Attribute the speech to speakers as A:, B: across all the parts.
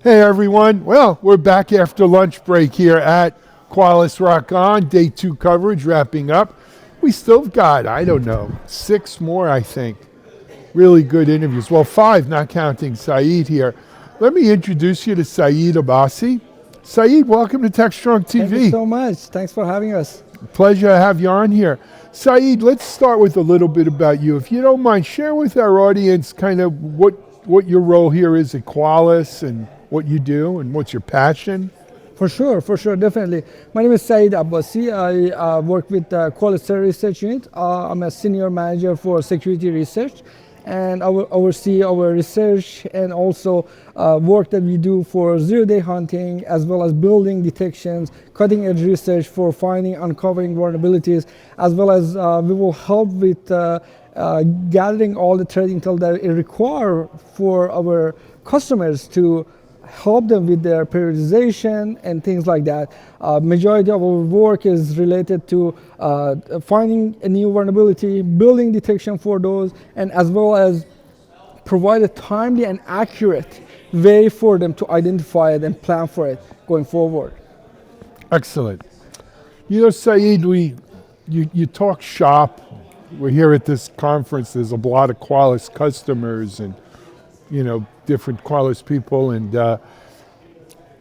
A: Hey everyone, well, we're back after lunch break here at Qualys ROCon, day 2 coverage wrapping up. We still got, I don't know, 6 more I think. Really good interviews. Well, 5, not counting Saeed here. Let me introduce you to Saeed Abbasi. Saeed, welcome to TechStrong TV.
B: Thank you so much. Thanks for having us.
A: Pleasure to have you on here. Saeed, let's start with a little bit about you. If you don't mind, share with our audience kind of what your role here is at Qualys and what you do and what's your passion.
B: For sure, definitely. My name is Saeed Abbasi. I work with Qualys Research Unit. I'm a senior manager for security research, and I oversee our research and also work that we do for zero-day hunting, as well as building detections, cutting-edge research for finding, uncovering vulnerabilities, as well as we will help with gathering all the threat intel that is required for our customers to help them with their prioritization and things like that. Majority of our work is related to finding a new vulnerability, building detection for those, and as well as provide a timely and accurate way for them to identify it and plan for it going forward.
A: Excellent. You know, Saeed, you talk shop. We're here at this conference. There's a lot of Qualys customers and different Qualys people, and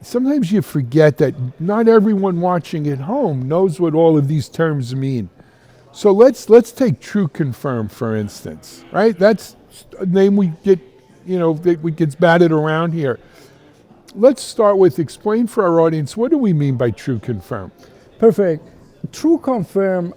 A: sometimes you forget that not everyone watching at home knows what all of these terms mean. So let's take TrueConfirm for instance, right? That's a name we get, that gets batted around here. Let's start with explain for our audience, what do we mean by TrueConfirm?
B: Perfect. TrueConfirm,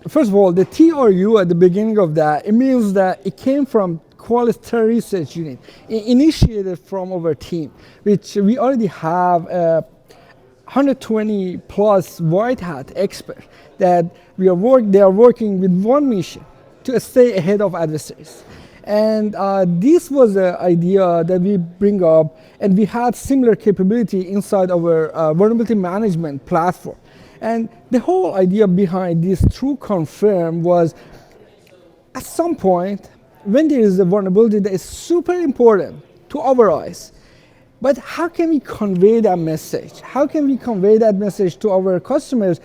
B: first of all, the TRU at the beginning of that, it means that it came from Qualys Threat Research Unit, initiated from our team, which we already have 120 plus white hat experts that they are working with one mission to stay ahead of adversaries. And this was an idea that we bring up, and we had similar capability inside our vulnerability management platform. And the whole idea behind this TrueConfirm was, at some point, when there is a vulnerability that is super important to our eyes, but how can we convey that message? How can we convey that message to our customers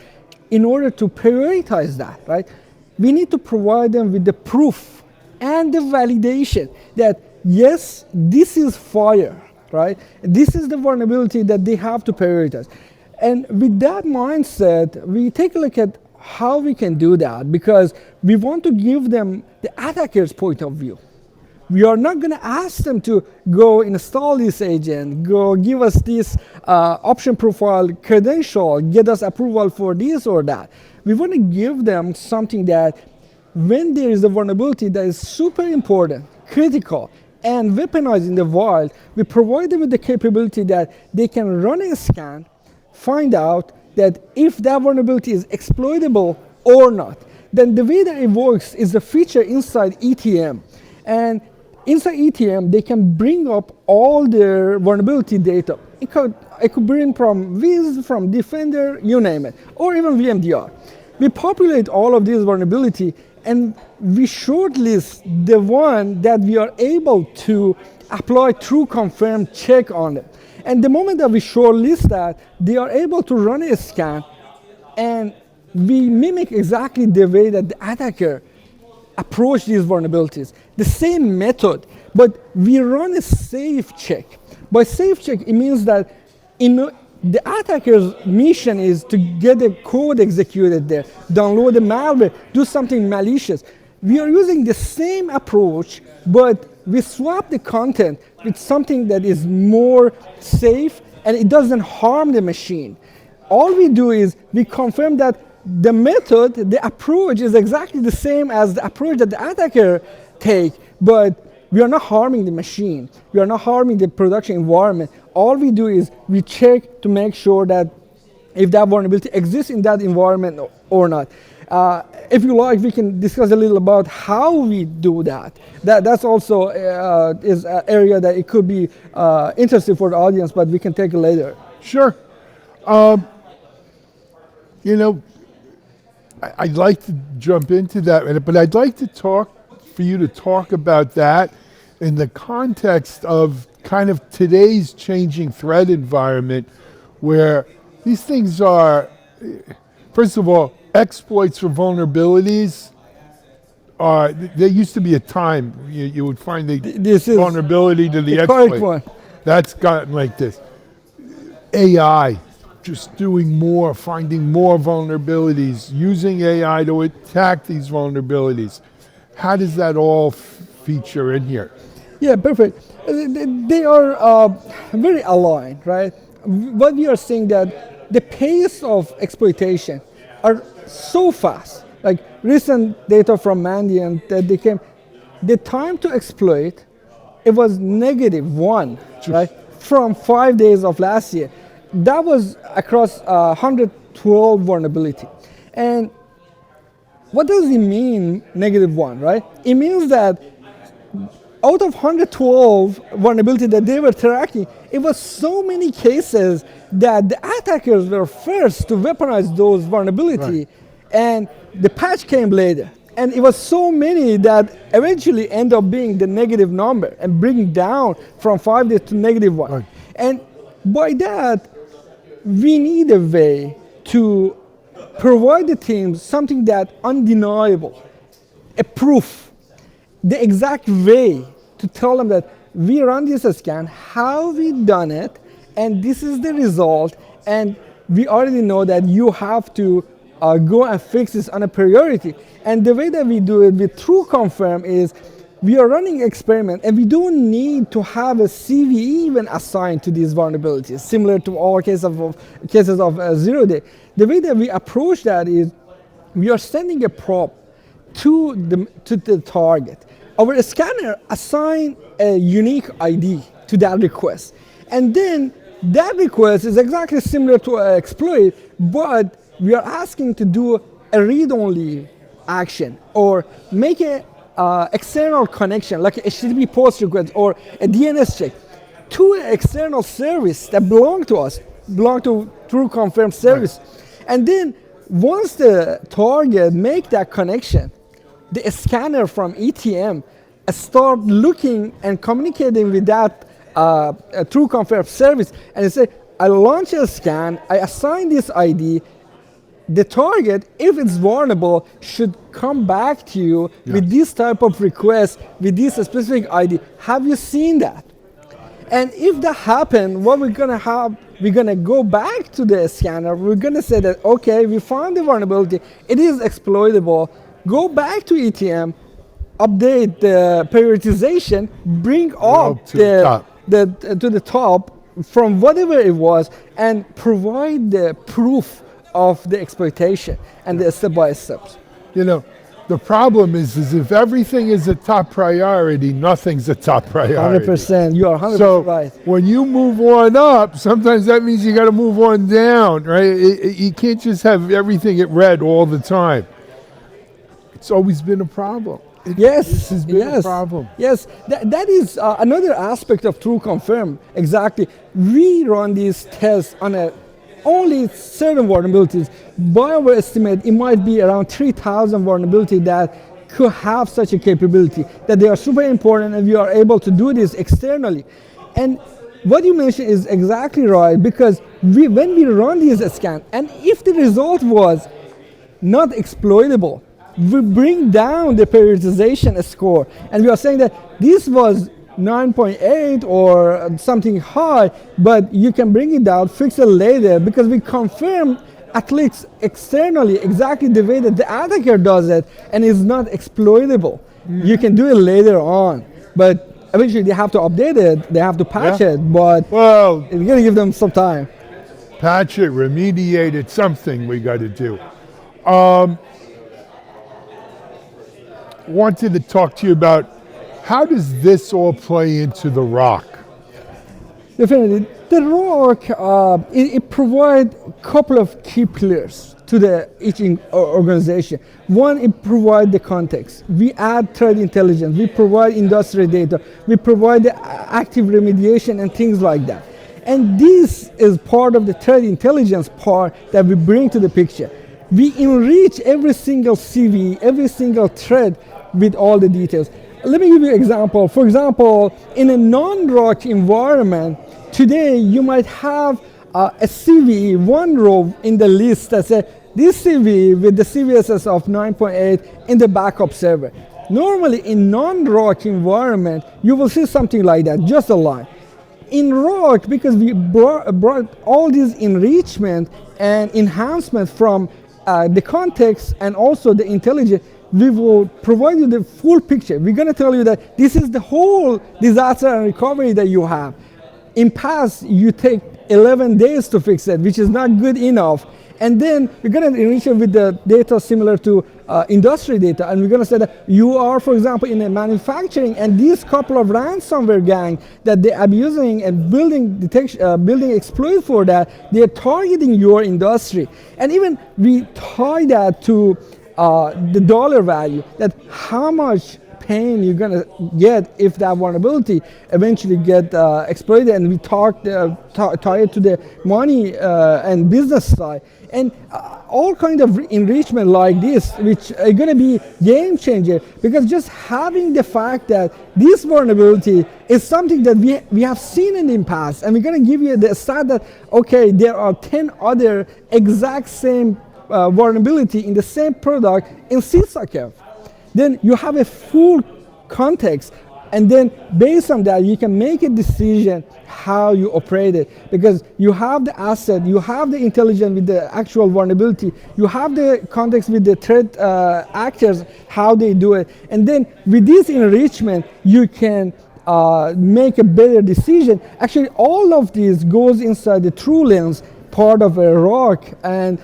B: in order to prioritize that, right? We need to provide them with the proof and the validation that, yes, this is fire, right? This is the vulnerability that they have to prioritize. And with that mindset, we take a look at how we can do that, because we want to give them the attacker's point of view. We are not going to ask them to go install this agent, go give us this option profile credential, get us approval for this or that. We want to give them something that when there is a vulnerability that is super important, critical, and weaponized in the wild, we provide them with the capability that they can run a scan, find out that if that vulnerability is exploitable or not. Then the way that it works is a feature inside ETM. And inside ETM, they can bring up all their vulnerability data. It could bring from Wiz, from Defender, you name it, or even VMDR. We populate all of these vulnerability, and we shortlist the one that we are able to apply TrueConfirm check on it. And the moment that we shortlist that, they are able to run a scan, and we mimic exactly the way that the attacker approach these vulnerabilities. The same method, but we run a safe check. By safe check, it means that the attacker's mission is to get the code executed there, download the malware, do something malicious. We are using the same approach, but we swap the content with something that is more safe and it doesn't harm the machine. All we do is we confirm that the method, the approach is exactly the same as the approach that the attacker take, but we are not harming the machine. We are not harming the production environment. All we do is we check to make sure that if that vulnerability exists in that environment or not. If you like, we can discuss a little about how we do that. That's also is an area that it could be interesting for the audience, but we can take it later.
A: Sure. I'd like to jump into that, but I'd like to for you to talk about that, in the context of kind of today's changing threat environment where these things are, first of all, exploits for vulnerabilities are, there used to be a time you would find the
B: This is
A: vulnerability to the
B: the correct
A: exploit.
B: one.
A: That's gotten like this. AI, just doing more, finding more vulnerabilities, using AI to attack these vulnerabilities. How does that all feature in here?
B: Yeah, perfect. They are very aligned, right? What we are seeing that the pace of exploitation are so fast. Like recent data from Mandiant that they came, the time to exploit, it was -1, right? From 5 days of last year. That was across 112 vulnerability. And what does it mean, -1, right? It means that out of 112 vulnerability that they were tracking, it was so many cases that the attackers were first to weaponize those vulnerability,
A: Right.
B: and the patch came later. And it was so many that eventually end up being the negative number and bringing down from 5 days to -1.
A: Right.
B: And by that, we need a way to provide the teams something that undeniable, a proof, the exact way to tell them that we run this scan, how we done it, and this is the result, and we already know that you have to go and fix this on a priority. And the way that we do it with TrueConfirm is we are running experiment and we don't need to have a CVE even assigned to these vulnerabilities, similar to all cases of zero day. The way that we approach that is we are sending a probe to the target. Our scanner assign a unique ID to that request. And then that request is exactly similar to an exploit, but we are asking to do a read-only action or make a external connection like a HTTP post request or a DNS check to an external service that belong to us, belong to TrueConfirm service. Right. And then once the target make that connection, the scanner from ETM start looking and communicating with that TrueConfirm service, and they say, I launch a scan, I assign this ID, the target, if it's vulnerable, should come back to you with this type of request, with this specific ID. Have you seen that? And if that happens, what we're gonna have, we're gonna go back to the scanner, we're gonna say that, okay, we found the vulnerability, it is exploitable, go back to ETM, update the prioritization, bring up to the top from whatever it was, and provide the proof of the exploitation and the step-by-steps.
A: You know, the problem is if everything is a top priority, nothing's a top priority.
B: 100%, you are 100%
A: so
B: right.
A: When you move one up, sometimes that means you got to move one down, right? You can't just have everything at red all the time. It's always been a problem. This has been a problem.
B: Yes, that is another aspect of TrueConfirm. Exactly. We run these tests on only certain vulnerabilities. By our estimate, it might be around 3,000 vulnerabilities that could have such a capability, that they are super important and we are able to do this externally. And what you mentioned is exactly right, because when we run these scans, and if the result was not exploitable, we bring down the prioritization score, and we are saying that this was 9.8 or something high, but you can bring it down, fix it later, because we confirm at least externally exactly the way that the attacker does it, and it's not exploitable. You can do it later on, but eventually they have to update it, they have to patch it, but we're gonna give them some time.
A: Patch it, remediate it, something we got to do. Wanted to talk to you about how does this all play into the ROC?
B: Definitely. The ROC, it provides a couple of key pillars to each organization. One, it provides the context. We add threat intelligence, we provide industry data, we provide the active remediation and things like that. And this is part of the threat intelligence part that we bring to the picture. We enrich every single CV, every single thread with all the details. let me give you an example. For example, in a non-ROC environment, today you might have a CVE, one row in the list that says this CVE with the CVSS of 9.8 in the backup server. Normally in non-ROC environment, you will see something like that, just a line. In ROC, because we brought all these enrichment and enhancement from the context and also the intelligence, we will provide you the full picture. We're going to tell you that this is the whole disaster and recovery that you have. In past, you take 11 days to fix it, which is not good enough. And then we're going to enrich it with the data similar to industry data. And we're going to say that you are, for example, in a manufacturing, and these couple of ransomware gang that they're abusing and building detection, building exploit for that, they're targeting your industry. And even we tie that to the dollar value, that how much pain you're gonna get if that vulnerability eventually get exploited, and we tie it to the money and business side, and all kind of enrichment like this, which are gonna be game changer, because just having the fact that this vulnerability is something that we have seen in the past, and we're gonna give you the stat that, okay, there are 10 other exact same vulnerability in the same product in CISA. Then you have a full context, and then based on that you can make a decision how you operate it, because you have the asset, you have the intelligence with the actual vulnerability, you have the context with the threat actors, how they do it, and then with this enrichment you can make a better decision. Actually, all of this goes inside the TrueLens part of a ROC, and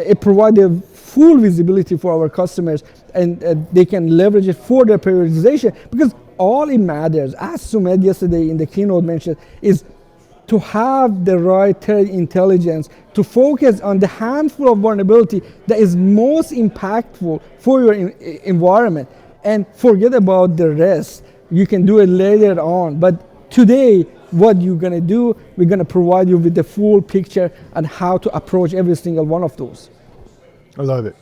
B: it provides a full visibility for our customers, and they can leverage it for their prioritization, because all it matters, as Sumedh yesterday in the keynote mentioned, is to have the right threat intelligence to focus on the handful of vulnerability that is most impactful for your environment, and forget about the rest. You can do it later on, but today what you're going to do, we're going to provide you with the full picture on how to approach every single one of those.
A: I love it.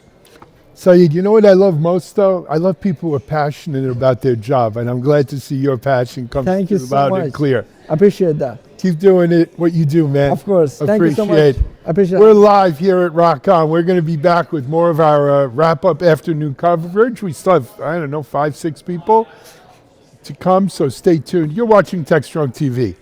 A: Saeed, you know what I love most though? I love people who are passionate about their job, and I'm glad to see your passion come
B: Thank you so
A: loud
B: much.
A: and clear.
B: I appreciate that.
A: Keep doing it, what you do, man.
B: Of course. Thank you so much.
A: Appreciate it.
B: I appreciate
A: We're
B: it.
A: live here at ROCon. We're going to be back with more of our wrap-up afternoon coverage. We still have, I don't know, 5, 6 people to come, so stay tuned. You're watching TechStrong TV.